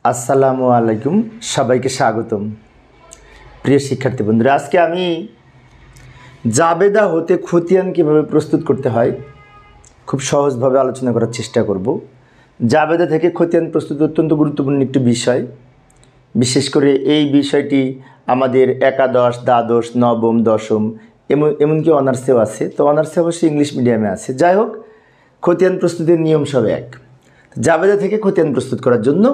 আসসালামু আলাইকুম, সবাইকে স্বাগতম। প্রিয় শিক্ষার্থী বন্ধুরা, আজকে আমি জাবেদা হতে খতিয়ান কীভাবে প্রস্তুত করতে হয় খুব সহজভাবে আলোচনা করার চেষ্টা করব। জাবেদা থেকে খতিয়ান প্রস্তুত অত্যন্ত গুরুত্বপূর্ণ একটি বিষয়। বিশেষ করে এই বিষয়টি আমাদের একাদশ, দ্বাদশ, নবম, দশম এমনকি অনার্সেও আছে। তো অনার্সে অবশ্যই ইংলিশ মিডিয়ামে আছে। যাই হোক, খতিয়ান প্রস্তুতির নিয়ম সব এক। জাবেদা থেকে খতিয়ান প্রস্তুত করার জন্য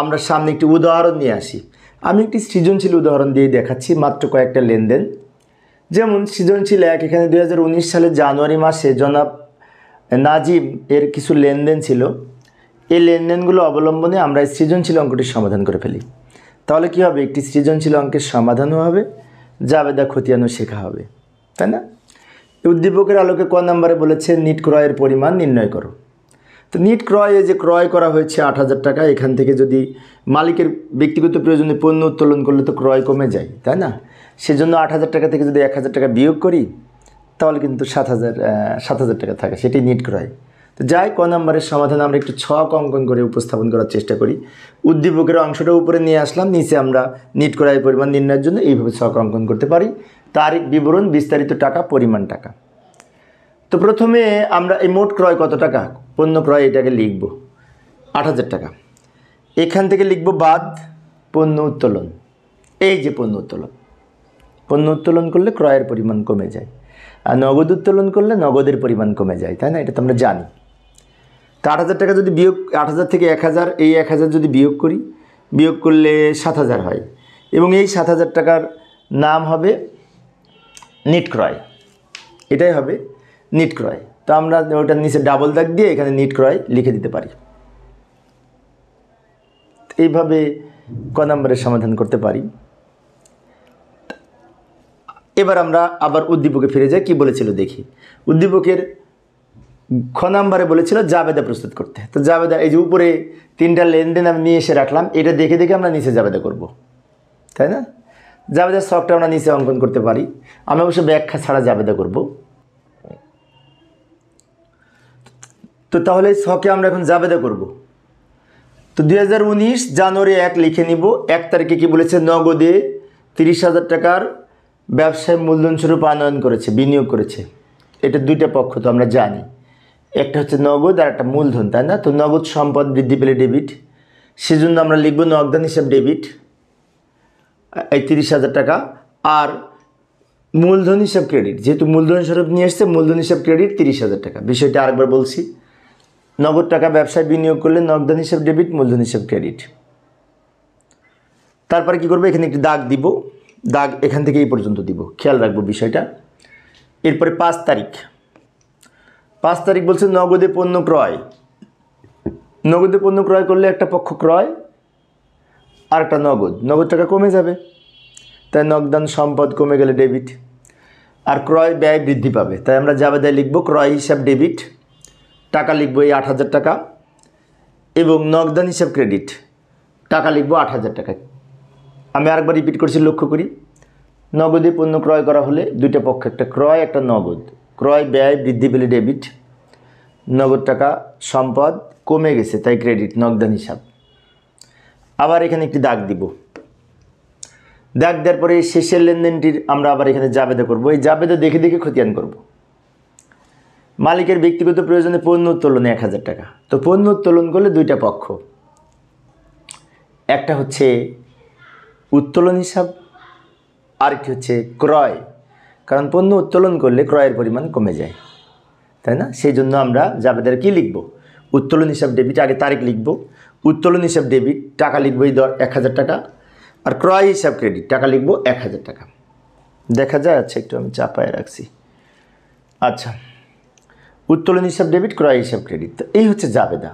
আমরা সামনে একটি উদাহরণ নিয়ে আসি। আমি একটি সৃজনশীল উদাহরণ দিয়ে দেখাচ্ছি, মাত্র কয়েকটা লেনদেন। যেমন সৃজনশীল এক, এখানে 2019 সালের জানুয়ারি মাসে জনাব নাজিম এর কিছু লেনদেন ছিল। এই লেনদেনগুলো অবলম্বনে আমরা এই সৃজনশীল অঙ্কটির সমাধান করে ফেলি। তাহলে কী হবে? একটি সৃজনশীল অঙ্কের সমাধানও হবে, জাবেদা খতিয়ানও শেখা হবে, তাই না? উদ্দীপকের আলোকে ক নম্বরে বলেছে নিট ক্রয়ের পরিমাণ নির্ণয় করো। তো নিট ক্রয়ে যে ক্রয় করা হয়েছে 8,000 টাকা, এখান থেকে যদি মালিকের ব্যক্তিগত প্রয়োজনে পণ্য উত্তোলন করলে তো ক্রয় কমে যায়, তাই না? সেজন্য 8,000 টাকা থেকে যদি 1,000 টাকা বিয়োগ করি তাহলে কিন্তু 7,000 টাকা থাকে, সেটি নিট ক্রয়। তো যাই ক নম্বরের সমাধান আমরা একটু ছক অঙ্কন করে উপস্থাপন করার চেষ্টা করি। উদ্দীপকের অংশটা উপরে নিয়ে আসলাম, নিচে আমরা নিট ক্রয়ের পরিমাণ নির্ণয়ের জন্য এইভাবে ছক অঙ্কন করতে পারি। তারিখ, বিবরণ, বিস্তারিত টাকা, পরিমাণ টাকা। তো প্রথমে আমরা এই মোট ক্রয় কত টাকা, পণ্য ক্রয়, এটাকে লিখব 8,000 টাকা। এখান থেকে লিখব বাদ পণ্য উত্তোলন। এই যে পণ্য উত্তোলন করলে ক্রয়ের পরিমাণ কমে যায়, আর নগদ উত্তোলন করলে নগদের পরিমাণ কমে যায়, তাই না? এটা তো আমরা জানি। তো 8,000 টাকা যদি বিয়োগ, 8,000 থেকে 1,000, এই 1,000 যদি বিয়োগ করি, বিয়োগ করলে 7,000 হয়, এবং এই 7,000 টাকার নাম হবে নিট ক্রয়। এটাই হবে নিট ক্রয়। তো আমরা ওটার নিচে ডাবল দাগ দিয়ে এখানে নিট ক্রয় লিখে দিতে পারি। এইভাবে ক নম্বরের সমাধান করতে পারি। এবার আমরা আবার উদ্দীপকে ফিরে যাই, কি বলেছিল দেখি। উদ্দীপকের খ নম্বরে বলেছিল জাবেদা প্রস্তুত করতে। তো জাবেদা, এই যে উপরে 3টা লেনদেন আমি নিয়ে এসে রাখলাম, এটা দেখে দেখে আমরা নিচে জাবেদা করব, তাই না? জাবেদার ছকটা আমরা নিচে অঙ্কন করতে পারি। আমি অবশ্য ব্যাখ্যা ছাড়া জাবেদা করব। তো তাহলে এই ছকে আমরা এখন জাবেদা করব। তো 2019 জানুয়ারি 1 লিখে নিব। 1 তারিখে কি বলেছে? নগদে 30,000 টাকার ব্যবসায় মূলধন স্বরূপ আনয়ন করেছে, বিনিয়োগ করেছে। এটা দুইটা পক্ষ তো আমরা জানি, একটা হচ্ছে নগদ আর একটা মূলধন, তাই না? তো নগদ সম্পদ বৃদ্ধি পেলে ডেবিট, সেজন্য আমরা লিখব নগদান হিসাব ডেবিট, এই 30,000 টাকা। আর মূলধন হিসাব ক্রেডিট, যেহেতু মূলধন স্বরূপ নিয়ে এসছে, মূলধন হিসাব ক্রেডিট 30,000 টাকা। বিষয়টা আরেকবার বলছি, নগদ টাকা ব্যবসায় বিনিয়োগ করলে নগদান হিসাব ডেবিট, মূলধন হিসাব ক্রেডিট। তারপরে কি করবো? এখানে একটি দাগ দিব, দাগ এখান থেকে এই পর্যন্ত দিব, খেয়াল রাখবো বিষয়টা। এরপরে 5 তারিখ বলছে নগদে পণ্য ক্রয়। নগদে পণ্য ক্রয় করলে একটা পক্ষ ক্রয় আর একটা নগদ টাকা কমে যাবে, তাই নগদান সম্পদ কমে গেলে ডেবিট, আর ক্রয় ব্যয় বৃদ্ধি পাবে। তাই আমরা জাবেদায় লিখব ক্রয় হিসাব ডেবিট, টাকা লিখব এই 8,000 টাকা, এবং নগদান হিসাব ক্রেডিট, টাকা লিখব 8,000 টাকা। আমি আরেকবার রিপিট করছি, লক্ষ্য করি। নগদে পণ্য ক্রয় করা হলে দুইটা পক্ষ, একটা ক্রয় একটা নগদ। ক্রয় ব্যয় বৃদ্ধি পেলে ডেবিট, নগদ টাকা সম্পদ কমে গেছে তাই ক্রেডিট, নগদান হিসাব। আবার এখানে একটি দাগ দিব, দাগ দেওয়ার পরে শেষের লেনদেনটির আমরা আবার এখানে জাবেদা করব। এই জাবেদা দেখে দেখে খতিয়ান করব। মালিকের ব্যক্তিগত প্রয়োজনে পণ্য উত্তোলনে 1,000 টাকা। তো পণ্য উত্তোলন করলে দুইটা পক্ষ, একটা হচ্ছে উত্তোলন হিসাব, আরেকটি হচ্ছে ক্রয়। কারণ পণ্য উত্তোলন করলে ক্রয়ের পরিমাণ কমে যায়, তাই না? সেই জন্য আমরা জাবেদার কি লিখব? উত্তোলন হিসাব ডেবিট, আগে তারিখ লিখব। উত্তোলন হিসাব ডেবিট, টাকা লিখব এই 1,000 টাকা, আর ক্রয় হিসাব ক্রেডিট, টাকা লিখব 1,000 টাকা। দেখা যায়? আচ্ছা, একটু আমি চাপায় রাখছি। আচ্ছা, উত্তোলন হিসাব ডেবিট, ক্রয় হিসাব ক্রেডিট। তো এই হচ্ছে জাবেদা।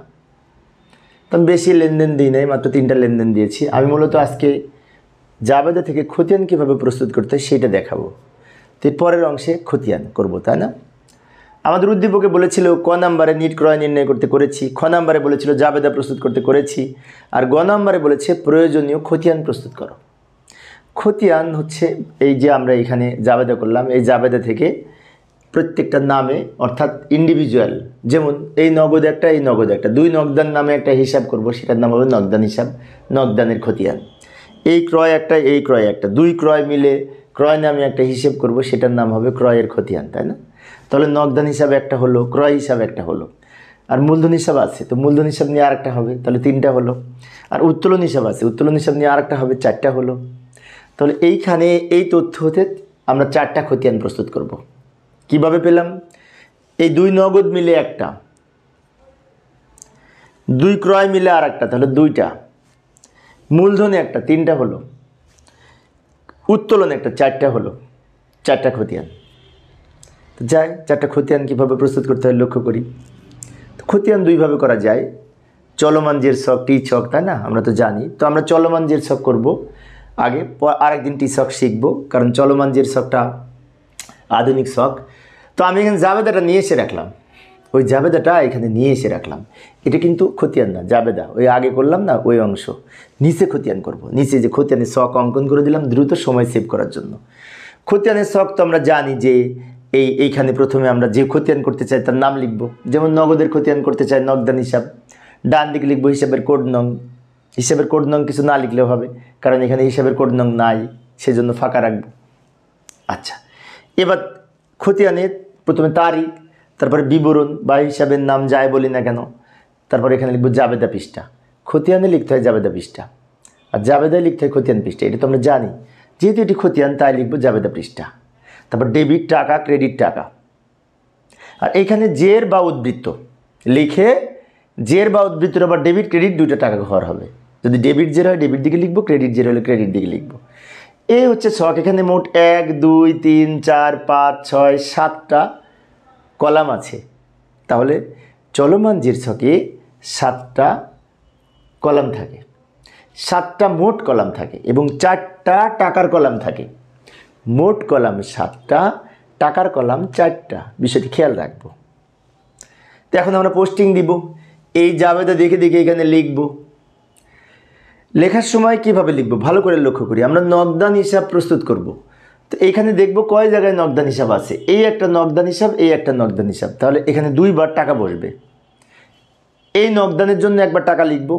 তো আমি বেশি লেনদেন দিই নাই, মাত্র 3টা লেনদেন দিয়েছি। আমি মূলত আজকে জাবেদা থেকে খতিয়ান কীভাবে প্রস্তুত করতে হয় সেটা দেখাবো। তো পরের অংশে খতিয়ান করব, তাই না? আমাদের উদ্দীপকে বলেছিল ক নম্বরে নিট ক্রয় নির্ণয় করতে করেছি, খ নম্বরে বলেছিল জাবেদা প্রস্তুত করতে করেছি, আর গ নম্বরে বলেছে প্রয়োজনীয় খতিয়ান প্রস্তুত করো। খতিয়ান হচ্ছে এই যে আমরা এখানে জাবেদা করলাম, এই জাবেদা থেকে প্রত্যেকটা নামে অর্থাৎ ইন্ডিভিজুয়াল, যেমন এই নগদ একটা, এই নগদ একটা, দুই নগদান নামে একটা হিসাব করব, সেটার নাম হবে নগদান হিসাব, নগদানের খতিয়ান। এই ক্রয় একটা, এই ক্রয় একটা, দুই ক্রয় মিলে ক্রয় নামে একটা হিসেব করব, সেটার নাম হবে ক্রয়ের খতিয়ান, তাই না? তাহলে নগদান হিসাব একটা হলো, ক্রয় হিসাব একটা হলো, আর মূলধন হিসাব আছে, তো মূলধন হিসাব নিয়ে আরেকটা হবে, তাহলে তিনটা হলো। আর উত্তোলন হিসাব আছে, উত্তোলন হিসাব নিয়ে আরেকটা হবে, চারটা হলো। তাহলে এইখানে এই তথ্য হতে আমরা চারটা খতিয়ান প্রস্তুত করব। কিভাবে পেলাম? এই দুই নগদ মিলে একটা, দুই ক্রয় মিলে আর একটা, তাহলে দুইটা, মূলধনে একটা, তিনটা হলো, উত্তোলন একটা, চারটা হলো, চারটা খতিয়ান। যাই চারটা খতিয়ান কীভাবে প্রস্তুত করতে হয় লক্ষ্য করি। খতিয়ান দুইভাবে করা যায়, চলমান জের ছক, টি ছক, তাই না? আমরা তো জানি। তো আমরা চলমান জের ছক করব আগে, আরেকদিন টি ছক শিখব, কারণ চলমান জের ছকটা আধুনিক ছক। তো আমি এখানে জাবেদাটা নিয়ে এসে রাখলাম, ওই জাবেদাটা এখানে নিয়ে এসে রাখলাম। এটা কিন্তু খতিয়ান না, জাবেদা ওই আগে করলাম না ওই অংশ, নিচে খতিয়ান করব। নিচে যে খতিয়ানের ছক অঙ্কন করে দিলাম দ্রুত সময় সেভ করার জন্য। খতিয়ানের ছক তো আমরা জানি যে এইখানে প্রথমে আমরা যে খতিয়ান করতে চাই তার নাম লিখব। যেমন নগদের খতিয়ান করতে চাই, নগদান হিসাব, ডান দিকে লিখবো হিসাবের কোড নং। হিসাবের কোড নং কিছু না লিখলেও হবে, কারণ এখানে হিসাবের কোড নং নাই, সেজন্য ফাঁকা রাখবো। আচ্ছা, এবার খতিয়ানে প্রথমে তারিখ, তারপরে বিবরণ বা হিসাবের নাম যাই বলি না কেন, তারপরে এখানে লিখবো জাবেদা পৃষ্ঠা। খতিয়ানে লিখতে হয় জাবেদা পৃষ্ঠা, আর জাবেদায় লিখতে হয় খতিয়ান পৃষ্ঠা। এটা তো আমরা জানি, যেহেতু এটি খতিয়ান তাই লিখবো জাবেদা পৃষ্ঠা। তারপর ডেবিট টাকা, ক্রেডিট টাকা, আর এইখানে জের বা উদ্বৃত্ত লিখে, জের বা উদ্বৃত্তের আবার ডেবিট ক্রেডিট দুইটা টাকা ঘর হবে। যদি ডেবিট জের হয় ডেবিট দিকে লিখবো, ক্রেডিট জের হলে ক্রেডিট দিকে লিখবো। এই হচ্ছে ছক। এখানে মোট 1, 2, 3, 4, 5, 6, 7টা কলাম আছে। তাহলে চলমান জের ছকে 7টা কলাম থাকে, 7টা মোট কলাম থাকে এবং 4টা টাকার কলাম থাকে। মোট কলাম 7টা, টাকার কলাম 4টা, বিষয়টি খেয়াল রাখবো। তো এখন আমরা পোস্টিং দিব, এই জাবেদা দেখে দেখে এখানে লিখব। লেখার সময় কিভাবে লিখব ভালো করে লক্ষ্য করি। আমরা নগদান হিসাব প্রস্তুত করব। তো এইখানে দেখব কয় জায়গায় নগদান হিসাব আছে। এই একটা নগদান হিসাব, এই একটা নগদান হিসাব, তাহলে এখানে দুইবার টাকা বসবে। এই নগদানের জন্য একবার টাকা লিখব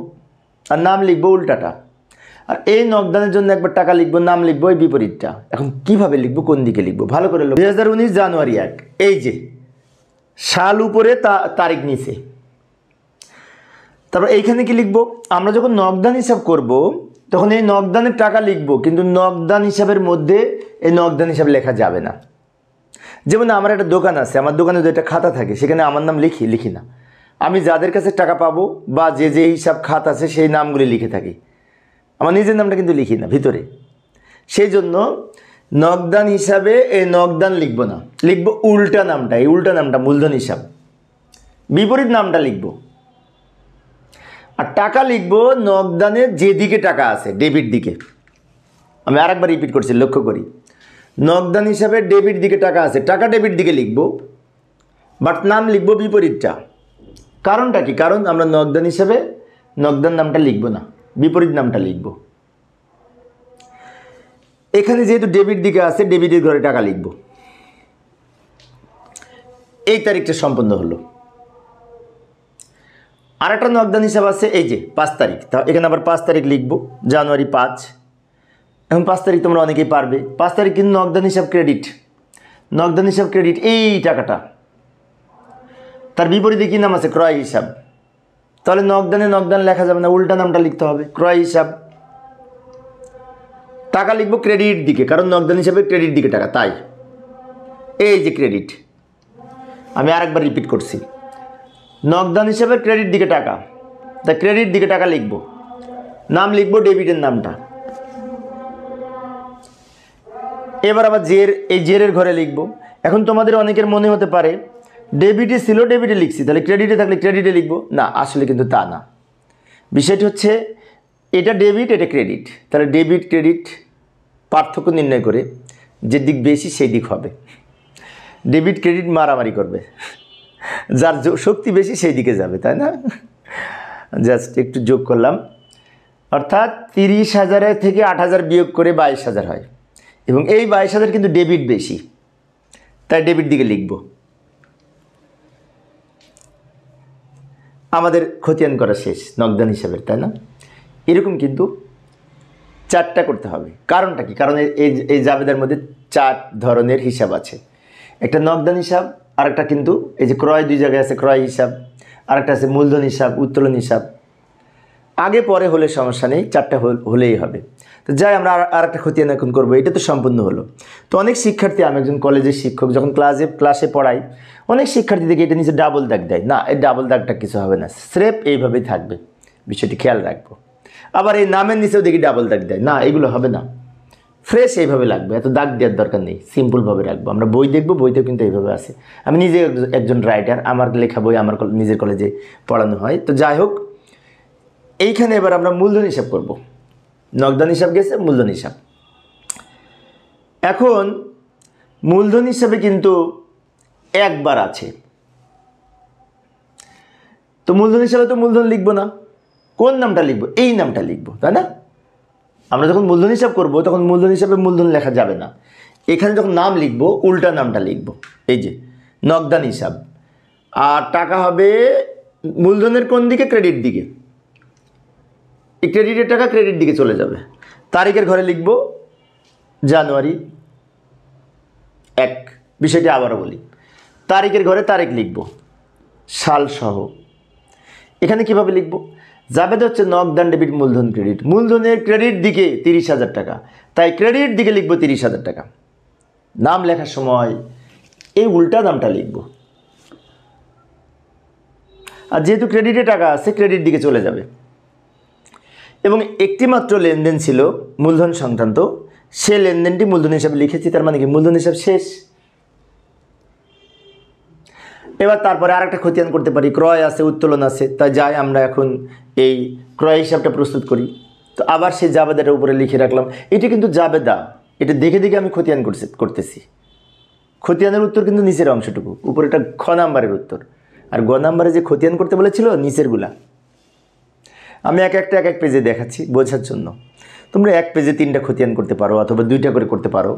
আর নাম লিখব উল্টাটা, আর এই নগদানের জন্য একবার টাকা লিখব, নাম লিখব এই বিপরীতটা। এখন কিভাবে লিখব, কোন দিকে লিখব ভালো করে। 2019 জানুয়ারি 1, এই যে সাল উপরে, তারিখ নিচে। তারপর এইখানে কি লিখব, আমরা যখন নগদান হিসাব করব তখন এই নগদানের টাকা লিখব, কিন্তু নগদান হিসাবের মধ্যে এই নগদান হিসাব লেখা যাবে না। যেমন আমার একটা দোকান আছে, আমার দোকানে যদি একটা খাতা থাকে, সেখানে আমার নাম লিখি না। আমি যাদের কাছে টাকা পাবো বা যে যে হিসাব খাত আছে সেই নামগুলি লিখে থাকি, আমার নিজের নামটা কিন্তু লিখি না ভিতরে। সেই জন্য নগদান হিসাবে এই নগদান লিখব না, লিখব উল্টা নামটা, এই উল্টা নামটা মূলধন হিসাব, বিপরীত নামটা লিখব। আর টাকা লিখব নগদানের যেদিকে টাকা আছে, ডেবিট দিকে। আমি আরেকবার রিপিট করছি, লক্ষ্য করি। নগদান হিসাবে ডেবিট দিকে টাকা আছে, টাকা ডেবিট দিকে লিখব, বাট নাম লিখব বিপরীতটা। কারণটা কি? কারণ আমরা নগদান হিসাবে নগদান নামটা লিখব না, বিপরীত নামটা লিখব। এখানে যেহেতু ডেবিট দিকে আছে, ডেবিটের ঘরে টাকা লিখব। এই তারিখটা সম্পন্ন হলো। আর একটা নগদান হিসাব আছে, এই যে 5 তারিখ। তা এখানে আবার 5 তারিখ লিখব, জানুয়ারি 5। এখন 5 তারিখ তোমরা অনেকেই পারবে। 5 তারিখ কিন্তু নগদান হিসাব ক্রেডিট, নগদান হিসাব ক্রেডিট, এই টাকাটা। তার বিপরীতে কী নাম আছে? ক্রয় হিসাব। তাহলে নগদানে নগদান লেখা যাবে না, উল্টা নামটা লিখতে হবে, ক্রয় হিসাব। টাকা লিখবো ক্রেডিট দিকে, কারণ নগদান হিসাবে ক্রেডিট দিকে টাকা, তাই এই যে ক্রেডিট। আমি আরেকবার রিপিট করছি, নগদান হিসাবে ক্রেডিট দিকে টাকা, তাই ক্রেডিট দিকে টাকা লিখব, নাম লিখবো ডেবিটের নামটা। এবার আবার জের, এই জেরের ঘরে লিখব। এখন তোমাদের অনেকের মনে হতে পারে ডেবিটে ছিল, ডেবিটে লিখছি, তাহলে ক্রেডিটে থাকলে ক্রেডিটে লিখব। না, আসলে কিন্তু তা না। বিষয়টি হচ্ছে এটা ডেবিট, এটা ক্রেডিট, তাহলে ডেবিট ক্রেডিট পার্থক্য নির্ণয় করে যে দিক বেশি সেই দিক হবে। ডেবিট ক্রেডিট মারামারি করবে, যার শক্তি বেশি সেই দিকে যাবে, তাই না? জাস্ট একটু যোগ করলাম। অর্থাৎ 30,000 থেকে 8,000 বিয়োগ করে 22,000 হয়, এবং এই 22,000 কিন্তু ডেবিট বেশি, তাই ডেবিট দিকে লিখব। আমাদের খতিয়ান করা শেষ নগদান হিসাবের, তাই না? এরকম কিন্তু 4টা করতে হবে। কারণটা কি? কারণ এই জাবেদার মধ্যে 4 ধরনের হিসাব আছে। একটা নগদান হিসাব, আরেকটা কিন্তু এই যে ক্রয় 2 জায়গায় আছে, ক্রয় হিসাব, আরেকটা আছে মূলধন হিসাব, উত্তোলন হিসাব। আগে পরে হলে সমস্যা নেই, 4টা হলেই হবে। তো যাই আমরা আরেকটা খতিয়ান এখন করবো, এটা তো সম্পূর্ণ হলো। তো অনেক শিক্ষার্থী, আমি একজন কলেজের শিক্ষক, যখন ক্লাসে পড়াই অনেক শিক্ষার্থী দেখে এটা নিচে ডাবল দাগ দেয়। না, এই ডাবল দাগটা কিছু হবে না, স্রেফ এইভাবেই থাকবে, বিষয়টি খেয়াল রাখবো। আবার এই নামের নিচেও দেখি ডাবল দাগ দেয়, না এগুলো হবে না, ফ্রেশ এইভাবে লাগবে, এত দাগ দেওয়ার দরকার নেই, সিম্পলভাবে রাখবো। আমরা বই দেখবো, বইতেও কিন্তু এইভাবে আছে। আমি নিজে একজন রাইটার, আমার লেখা বই আমার নিজের কলেজে পড়ানো হয়। তো যাই হোক, এইখানে এবার আমরা মূলধন হিসাব করব। নগদান হিসাব গেছে, মূলধন হিসাব। এখন মূলধন হিসাবে কিন্তু একবার আছে, তো মূলধন হিসাবে তো মূলধন লিখবো না, কোন নামটা লিখবো? এই নামটা লিখবো, তাই না? আমরা যখন মূলধন হিসাব করব তখন মূলধন হিসাবে মূলধন লেখা যাবে না, এখানে যখন নাম লিখবো উল্টা নামটা লিখবো। এই যে নগদান হিসাব, আর টাকা হবে মূলধনের কোন দিকে? ক্রেডিট দিকে। এই ক্রেডিটের টাকা ক্রেডিট দিকে চলে যাবে। তারিখের ঘরে লিখব জানুয়ারি 1। বিষয়টি আবারও বলি, তারিখের ঘরে তারিখ লিখব সাল সহ। এখানে কিভাবে লিখব? জাবেদা হচ্ছে নগদান ডেবিট মূলধন ক্রেডিট। মূলধনের ক্রেডিট দিকে 30,000 টাকা, তাই ক্রেডিট দিকে লিখব 30,000 টাকা। নাম লেখার সময় এই উল্টা নামটা লিখব, আর যেহেতু ক্রেডিটে টাকা আছে ক্রেডিট দিকে চলে যাবে। এবং একটি মাত্র লেনদেন ছিল মূলধন সংক্রান্ত, সে লেনদেনটি মূলধন হিসাবে লিখেছি, তার মানে কি মূলধন হিসাব শেষ। এবার তারপরে আরেকটা খতিয়ান করতে পারি, ক্রয় আছে, উত্তোলন আছে। তাই যাই আমরা এখন এই ক্রয় হিসাবটা প্রস্তুত করি। তো আবার সেই জাবেদাটার উপরে লিখে রাখলাম, এটা কিন্তু জাবেদা, এটা দেখে দেখে আমি খতিয়ান করতেছি। খতিয়ানের উত্তর কিন্তু নিচের অংশটুকু, উপরেটা খ নাম্বারের উত্তর, আর গ নাম্বারে যে খতিয়ান করতে বলেছিল নিচেরগুলা আমি এক এক পেজে দেখাচ্ছি বোঝার জন্য। তোমরা এক পেজে 3টা খতিয়ান করতে পারো, অথবা 2টা করে করতে পারো।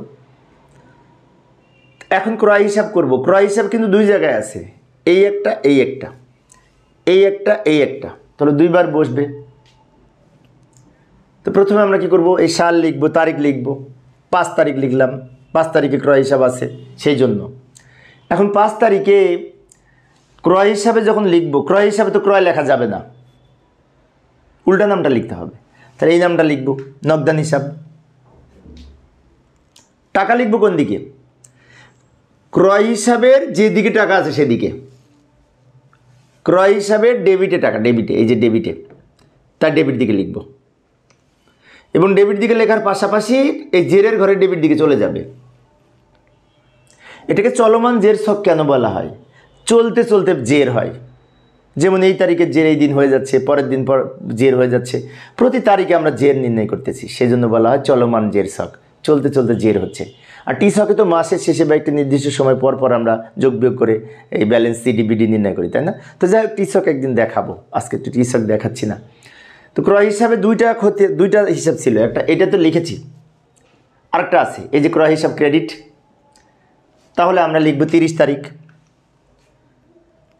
এখন ক্রয় হিসাব করব। ক্রয় হিসাব কিন্তু 2 জায়গায় আছে, এই একটা, এই একটা, এই একটা, এই একটা, তাহলে 2বার বসবে। তো প্রথমে আমরা কি করব? এই সাল লিখব, তারিখ লিখব। 5 তারিখ লিখলাম, 5 তারিখে ক্রয় হিসাব আছে সেই জন্য। এখন 5 তারিখে ক্রয় হিসাবে যখন লিখব, ক্রয় হিসাবে তো ক্রয় লেখা যাবে না, উল্টা নামটা লিখতে হবে। তাহলে এই নামটা লিখব নগদান হিসাব। টাকা লিখব কোন দিকে? ক্রয় হিসাবের যে দিকে টাকা আছে সেদিকে। ক্রয় হিসাবের ডেবিটে টাকা, ডেবিটে, এই যে ডেবিটে, তার ডেবিট দিকে লিখব। এবং ডেবিট দিকে লেখার পাশাপাশি এই জেরের ঘরে ডেবিট দিকে চলে যাবে। এটাকে চলমান জের ছক কেন বলা হয়? চলতে চলতে জের হয়। যেমন এই তারিখের জের এই দিন হয়ে যাচ্ছে, পরের দিন পর জের হয়ে যাচ্ছে, প্রতি তারিখে আমরা জের নির্ণয় করতেছি, সেই জন্য বলা হয় চলমান জের ছক। চলতে চলতে জের হচ্ছে। আর টি ছকে তো মাসের শেষে বা একটা নির্দিষ্ট সময় পর পর আমরা যোগ বিয়োগ করে এই ব্যালেন্স সিডিবিডি নির্ণয় করি, তাই না? তো যাই হোক, টি ছক একদিন দেখাবো, আজকে তো টি ছক দেখাচ্ছি না। তো ক্রয় হিসাবে 2টা হিসাব ছিল, একটা এটা তো লিখেছি, আরেকটা আছে এই যে ক্রয় হিসাব ক্রেডিট। তাহলে আমরা লিখব 30 তারিখ।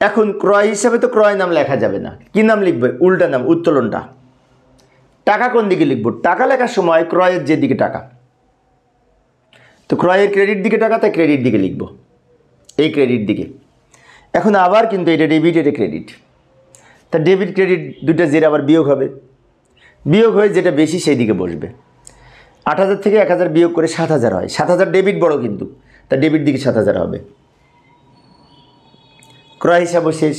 এখন ক্রয় হিসাবে তো ক্রয় নাম লেখা যাবে না, কি নাম লিখবে? উল্টা নাম, উত্তোলনটা। টাকা কোন দিকে লিখব? টাকা লেখার সময় ক্রয়ের যে দিকে টাকা, তো ক্রয়ের ক্রেডিট দিকে টাকা, তাই ক্রেডিট দিকে লিখব, এই ক্রেডিট দিকে। এখন আবার কিন্তু এটা ডেবিট, এটা ক্রেডিট, তা ডেবিট ক্রেডিট 2টা জের আবার বিয়োগ হবে। বিয়োগ হয়ে যেটা বেশি সেই দিকে বসবে। 8,000 থেকে 1,000 বিয়োগ করে 7,000 হয়। 7,000 ডেবিট বড় কিন্তু, তা ডেবিট দিকে 7,000 হবে। ক্রয় হিসাবও শেষ।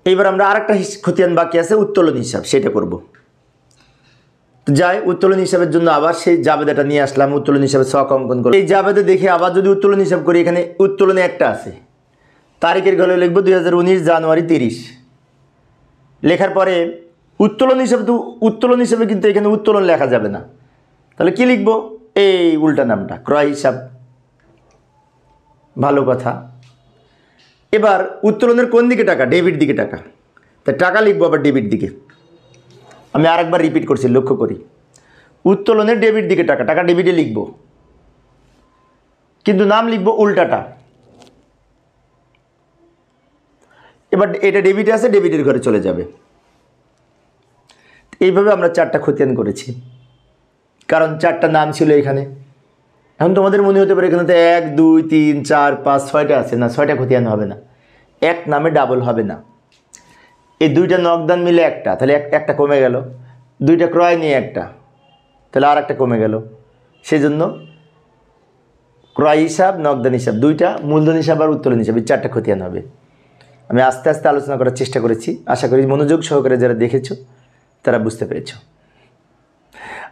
এইবার আমরা আরেকটা খতিয়ান বাকি আছে, উত্তোলন হিসাব, সেটা করব। তো যাই, উত্তোলন হিসাবের জন্য আবার সেই জাবেদাটা নিয়ে আসলাম, উত্তোলন হিসাবে ছক অঙ্কন করব। এই জাবেদা দেখে আবার যদি উত্তোলন হিসাব করি, এখানে উত্তোলনে একটা আছে, তারিখের ঘরে লিখব 2019 জানুয়ারি 30। লেখার পরে উত্তোলন হিসাবে, তো উত্তোলন হিসাবে কিন্তু এখানে উত্তোলন লেখা যাবে না, তাহলে কি লিখব? এই উল্টা নামটা, ক্রয় হিসাব। ভালো কথা। এবার উত্তোলনের কোন দিকে টাকা? ডেবিট দিকে টাকা, তাই টাকা লিখবো আবার ডেবিট দিকে। আমি আরেকবার রিপিট করছি, লক্ষ্য করি। উত্তোলনের ডেবিট দিকে টাকা, টাকা ডেবিটে লিখব। কিন্তু নাম লিখবো উল্টাটা। এবার এটা ডেবিটে আছে, ডেবিটের ঘরে চলে যাবে। এইভাবে আমরা 4টা খতিয়ান করেছি, কারণ 4টা নাম ছিল এখানে। এখন তোমাদের মনে হতে পারে এখানে তো 1 2 3 4 5 6টা আছে, না 6টা খতিয়ান হবে না, এক নামে ডাবল হবে না। এই 2টা নগদান মিলে একটা, তাহলে একটা কমে গেল। 2টা ক্রয় নিয়ে একটা, তাহলে আর একটা কমে গেল। সেজন্য ক্রয় হিসাব, নগদান হিসাব, 2টা মূলধন হিসাব আর উত্তোলন হিসাব, এই 4টা খতিয়ান হবে। আমি আস্তে আস্তে আলোচনা করার চেষ্টা করেছি, আশা করি মনোযোগ সহকারে যারা দেখেছো তারা বুঝতে পেরেছ।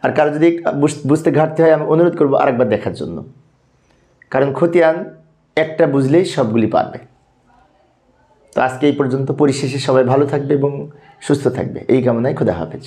আর কারো যদি বুঝতে ঘাটতি হয় আমি অনুরোধ করবো আরেকবার দেখার জন্য, কারণ খতিয়ান একটা বুঝলেই সবগুলি পারবে। তো আজকে এই পর্যন্ত। পরিশেষে সবাই ভালো থাকবে এবং সুস্থ থাকবে, এই কামনায় খোদা হাফেজ।